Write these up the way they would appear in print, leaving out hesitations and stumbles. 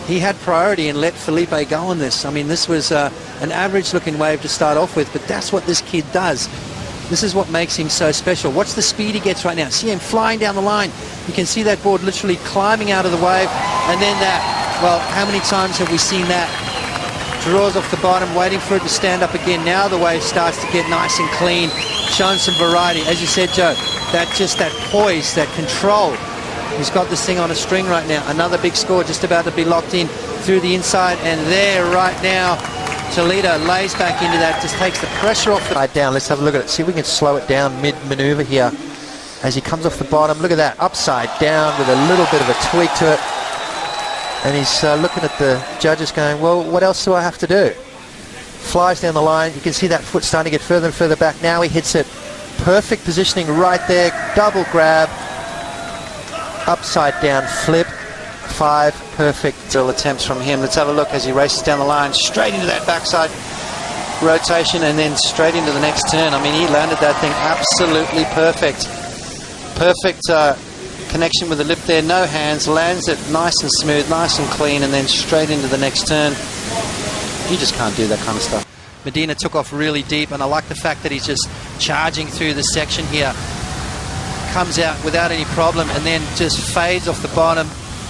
he had priority and let Felipe go on this. I mean, this was an average-looking wave to start off with, but that's what this kid does. This is what makes him so special. Watch the speed he gets right now. See him flying down the line. You can see that board literally climbing out of the wave, and then that, well, how many times have we seen that? Draws off the bottom, waiting for it to stand up again. Now the wave starts to get nice and clean, showing some variety. As you said, Joe, that poise, that control. He's got this thing on a string right now. Another big score just about to be locked in through the inside, and there right now, Toledo lays back into that, just takes the pressure off the down. Let's have a look at it. See if we can slow it down mid-maneuver here as he comes off the bottom. Look at that, upside down with a little bit of a tweak to it. And he's looking at the judges going, well, what else do I have to do? Flies down the line. You can see that foot starting to get further and further back. Now he hits it. Perfect positioning right there. Double grab. Upside down flip. 5 perfect drill attempts from him. Let's have a look as he races down the line. Straight into that backside rotation and then straight into the next turn. I mean, he landed that thing absolutely perfect. Perfect connection with the lip there, no hands, lands it nice and smooth, nice and clean, and then straight into the next turn. You just can't do that kind of stuff. Medina took off really deep, and I like the fact that he's just charging through the section here. Comes out without any problem, and then just fades off the bottom,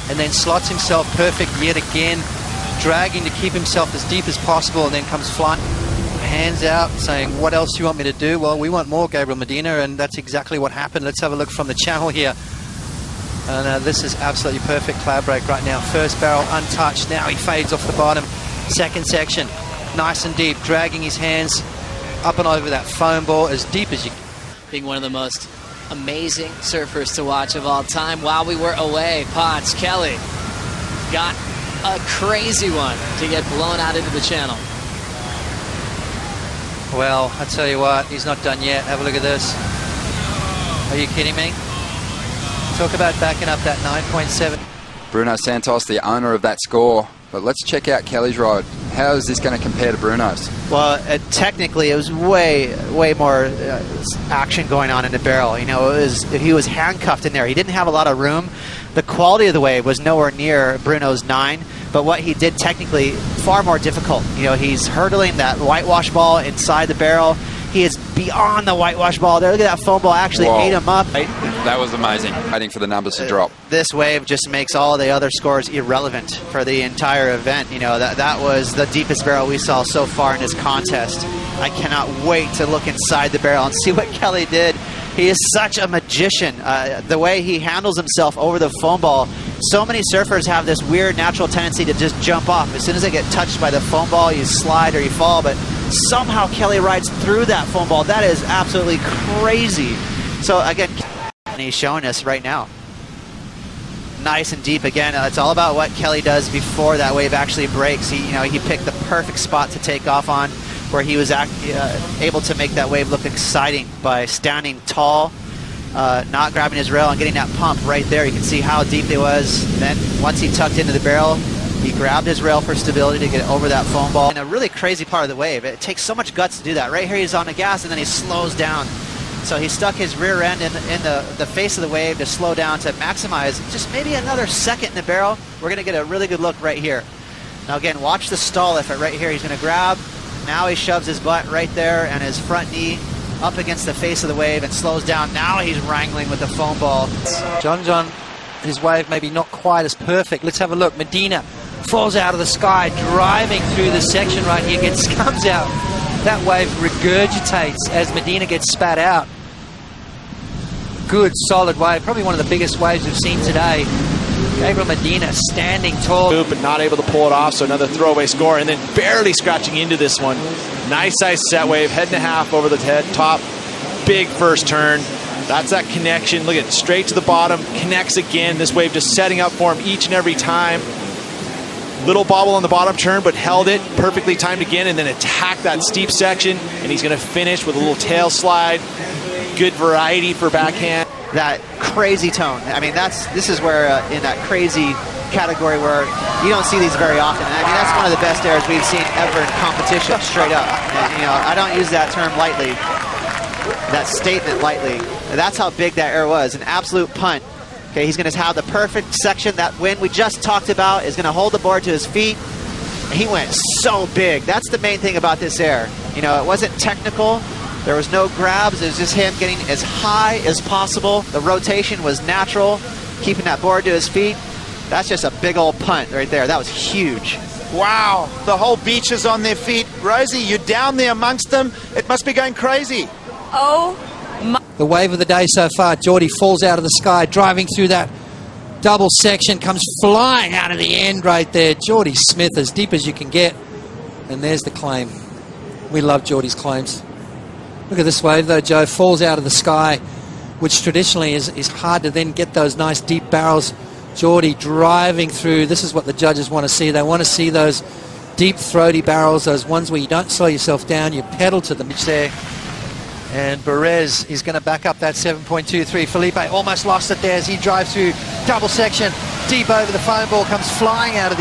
and then slots himself perfect yet again, dragging to keep himself as deep as possible, and then comes flying. Hands out, saying, what else do you want me to do? Well, we want more, Gabriel Medina, and that's exactly what happened. Let's have a look from the channel here. And this is absolutely perfect cloud break right now. First barrel untouched. Now he fades off the bottom. Second section, nice and deep, dragging his hands up and over that foam ball as deep as you can. Being one of the most amazing surfers to watch of all time. While we were away, Potts, Kelly got a crazy one to get blown out into the channel. Well, I tell you what, he's not done yet. Have a look at this. Are you kidding me? Talk about backing up that 9.7. Bruno Santos, the owner of that score. But let's check out Kelly's rod. How is this going to compare to Bruno's? Well, technically, it was way more action going on in the barrel. You know, he was handcuffed in there. He didn't have a lot of room. The quality of the wave was nowhere near Bruno's 9. But what he did technically, far more difficult. You know, he's hurdling that whitewash ball inside the barrel. He is beyond the whitewash ball there. Look at that foam ball actually ate him up. That was amazing. Waiting for the numbers to drop. This wave just makes all the other scores irrelevant for the entire event. You know, that was the deepest barrel we saw so far in this contest. I cannot wait to look inside the barrel and see what Kelly did. He is such a magician. The way he handles himself over the foam ball. So many surfers have this weird natural tendency to just jump off. As soon as they get touched by the foam ball, you slide or you fall, but somehow Kelly rides through that foam ball. That is absolutely crazy. So again, he's showing us right now. Nice and deep again. It's all about what Kelly does before that wave actually breaks. He picked the perfect spot to take off on, where he was able to make that wave look exciting by standing tall, not grabbing his rail and getting that pump right there. You can see how deep it was. Then once he tucked into the barrel, he grabbed his rail for stability to get over that foam ball. And a really crazy part of the wave. It takes so much guts to do that. Right here he's on the gas and then he slows down. So he stuck his rear end in the face of the wave to slow down, to maximize just maybe another second in the barrel. We're going to get a really good look right here. Now again, watch the stall effort right here. He's going to grab. Now he shoves his butt right there and his front knee up against the face of the wave and slows down. Now he's wrangling with the foam ball. John, his wave maybe not quite as perfect. Let's have a look. Medina falls out of the sky, driving through the section right here, comes out. That wave regurgitates as Medina gets spat out. Good, solid wave. Probably one of the biggest waves we've seen today. Gabriel Medina standing tall. But not able to pull it off, so another throwaway score, and then barely scratching into this one. Nice size set wave, head and a half over the head top. Big first turn. That's that connection. Look at it, straight to the bottom, connects again. This wave just setting up for him each and every time. Little bobble on the bottom turn, but held it perfectly timed again, and then attack that steep section, and he's going to finish with a little tail slide. Good variety for backhand. That crazy tone. I mean, this is where in that crazy category where you don't see these very often. I mean, that's one of the best airs we've seen ever in competition, straight up. And, I don't use that term lightly, that statement lightly. That's how big that air was. An absolute punt. Okay, he's going to have the perfect section. That wind we just talked about is going to hold the board to his feet. He went so big. That's the main thing about this air. You know, it wasn't technical. There was no grabs. It was just him getting as high as possible. The rotation was natural, keeping that board to his feet. That's just a big old punt right there. That was huge. Wow, the whole beach is on their feet. Rosie, you're down there amongst them. It must be going crazy. Oh my. The wave of the day so far. Geordie falls out of the sky, driving through that double section, comes flying out of the end right there. Geordie Smith, as deep as you can get. And there's the claim. We love Geordie's claims. Look at this wave though, Joe. Falls out of the sky, which traditionally is hard to then get those nice deep barrels. Geordie driving through. This is what the judges want to see. They want to see those deep throaty barrels, those ones where you don't slow yourself down, you pedal to the pitch there. And Perez is going to back up that 7.23. Felipe almost lost it there as he drives through double section. Deep over the foam ball, comes flying out of the